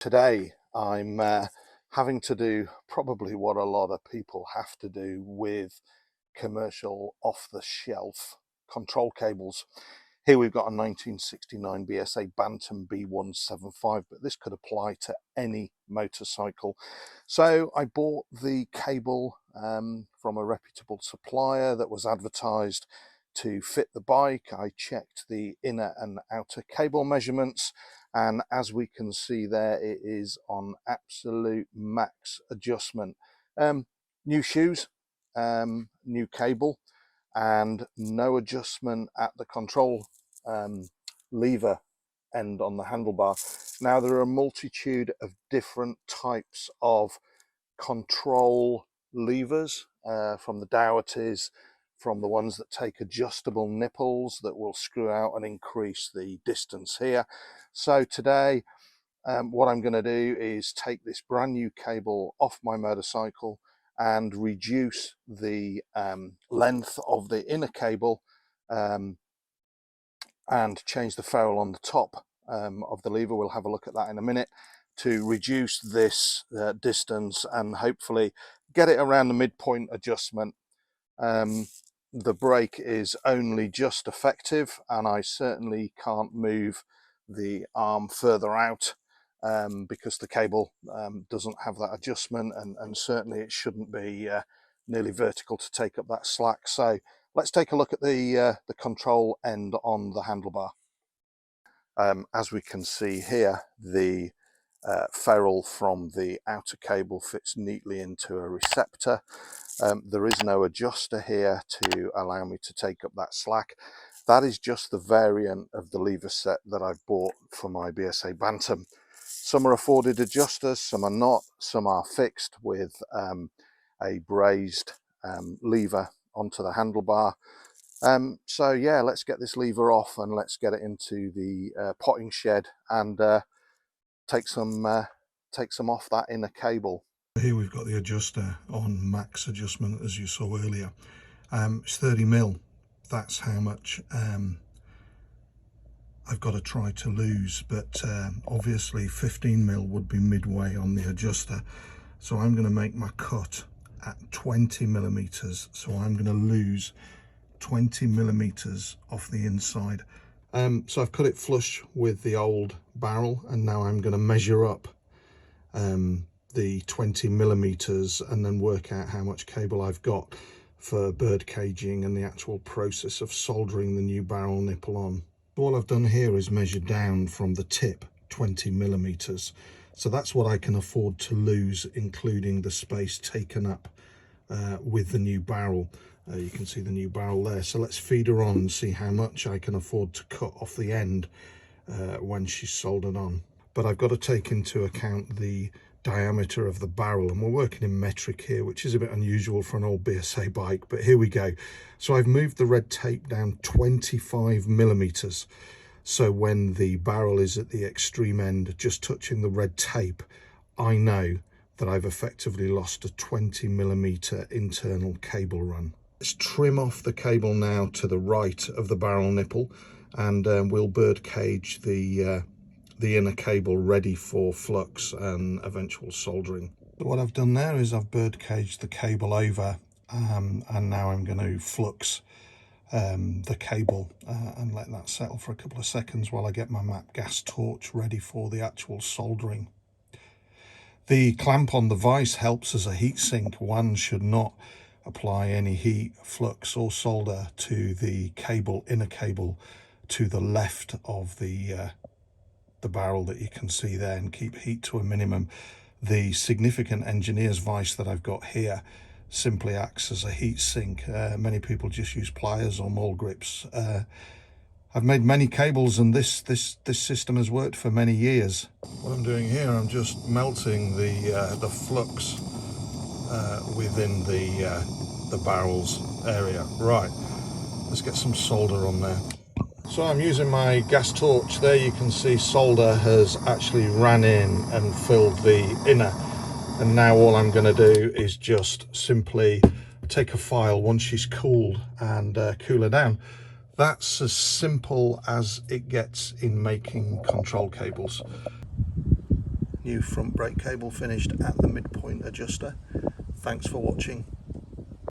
Today I'm having to do probably what a lot of people have to do with commercial off-the-shelf control cables. Here we've got a 1969 BSA Bantam B175, but this could apply to any motorcycle. So I bought the cable from a reputable supplier that was advertised to fit the bike. I checked the inner and outer cable measurements, and as we can see there, it is on absolute max adjustment. New shoes, new cable, and no adjustment at the control lever end on the handlebar. Now there are a multitude of different types of control levers, from the Doughertys, from the ones that take adjustable nipples that will screw out and increase the distance here. So today what I'm going to do is take this brand new cable off my motorcycle and reduce the length of the inner cable and change the ferrule on the top of the lever. We'll have a look at that in a minute, to reduce this distance and hopefully get it around the midpoint adjustment. The brake is only just effective, and I certainly can't move the arm further out because the cable doesn't have that adjustment, and certainly it shouldn't be nearly vertical to take up that slack. So let's take a look at the control end on the handlebar. As we can see here, the ferrule from the outer cable fits neatly into a receptor. There is no adjuster here to allow me to take up that slack. That is just the variant of the lever set that I've bought for my BSA Bantam. Some are afforded adjusters, some are not, some are fixed with a brazed lever onto the handlebar. So yeah, let's get this lever off and let's get it into the potting shed and take some off that inner cable. Here we've got the adjuster on max adjustment, as you saw earlier. It's 30mm. That's how much I've got to try to lose, but obviously 15mm would be midway on the adjuster. So I'm going to make my cut at 20mm. So I'm going to lose 20mm off the inside. So I've cut it flush with the old barrel, and now I'm going to measure up the 20mm and then work out how much cable I've got for bird caging and the actual process of soldering the new barrel nipple on. All I've done here is measure down from the tip 20mm, so that's what I can afford to lose, including the space taken up with the new barrel. You can see the new barrel there, so let's feed her on and see how much I can afford to cut off the end when she's soldered on. But I've got to take into account the diameter of the barrel, and we're working in metric here, which is a bit unusual for an old BSA bike, but here we go. So I've moved the red tape down 25mm, so when the barrel is at the extreme end just touching the red tape, I know that I've effectively lost a 20mm internal cable run. Let's trim off the cable now to the right of the barrel nipple, and we'll bird cage the inner cable ready for flux and eventual soldering. But what I've done there is I've bird caged the cable over, and now I'm going to flux the cable and let that settle for a couple of seconds while I get my MAP gas torch ready for the actual soldering. The clamp on the vise helps as a heat sink. One should not apply any heat, flux or solder to the cable, inner cable to the left of the barrel that you can see there, and keep heat to a minimum. The significant engineer's vise that I've got here simply acts as a heat sink. Many people just use pliers or mole grips. I've made many cables, and this system has worked for many years. What I'm doing here, I'm just melting the flux within the barrel's area. Right, let's get some solder on there. So I'm using my gas torch. There you can see solder has actually ran in and filled the inner, and now all I'm going to do is just simply take a file once she's cooled and cool her down. That's as simple as it gets in making control cables. new front brake cable finished at the midpoint adjuster. Thanks for watching.